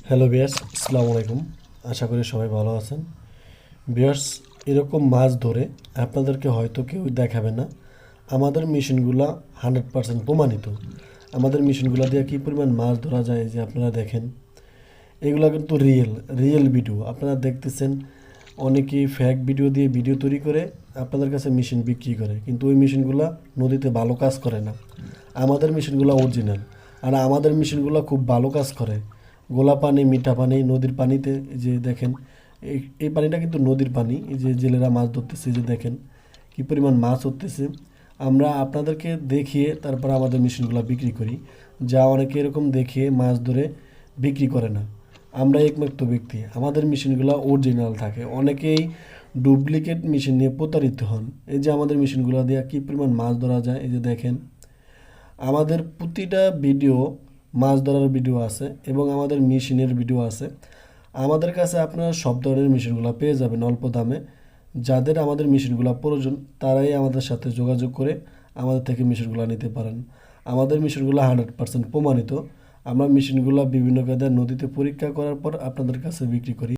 Hello viewers, আসসালামু আলাইকুম। আশা করি সবাই ভালো আছেন। ভিউয়ার্স, এরকম মাছ ধরে আপনাদেরকে হয়তো কেউ দেখাবে না। আমাদের মেশিনগুলা 100% প্রমাণিত। আমাদের মেশিনগুলা দিয়ে কী পরিমাণ মাছ ধরা যায় যে আপনারা দেখেন। এগুলা কিন্তু রিয়েল ভিডিও আপনারা দেখতেছেন। অনেকেই ফেক ভিডিও দিয়ে ভিডিও তৈরি করে আপনাদের কাছে মেশিন বিক্রি করে, কিন্তু ওই মেশিনগুলা নদীতে ভালো কাজ করে না। আমাদের মেশিনগুলো অরিজিনাল, আর আমাদের মেশিনগুলো খুব ভালো কাজ করে। গোলা পানি, মিঠা পানি, নদীর পানিতে এই যে দেখেন, এই পানিটা কিন্তু নদীর পানি। এই যে জেলেরা মাছ ধরতেছে, এই যে দেখেন কী পরিমাণ মাছ ধরতেছে। আমরা আপনাদেরকে দেখিয়ে তারপর আমাদের মেশিনগুলো বিক্রি করি, যা অনেকে এরকম দেখিয়ে মাছ ধরে বিক্রি করে না। আমরা একমাত্র ব্যক্তি, আমাদের মেশিনগুলো অরিজিনাল থাকে। অনেকেই ডুপ্লিকেট মেশিন নিয়ে প্রতারিত হন। এই যে আমাদের মেশিনগুলো দিয়ে কী পরিমাণ মাছ ধরা যায়, এই যে দেখেন। আমাদের প্রতিটা ভিডিও মাছ ধরার ভিডিও আছে এবং আমাদের মেশিনের ভিডিও আছে। আমাদের কাছে আপনারা সব ধরনের মেশিনগুলো পেয়ে যাবেন অল্প দামে। যাদের আমাদের মেশিনগুলো প্রয়োজন তারাই আমাদের সাথে যোগাযোগ করে আমাদের থেকে মেশিনগুলো নিতে পারেন। আমাদের মেশিনগুলো 100% প্রমাণিত। আমরা মেশিনগুলো বিভিন্ন কায়দায় নদীতে পরীক্ষা করার পর আপনাদের কাছে বিক্রি করি।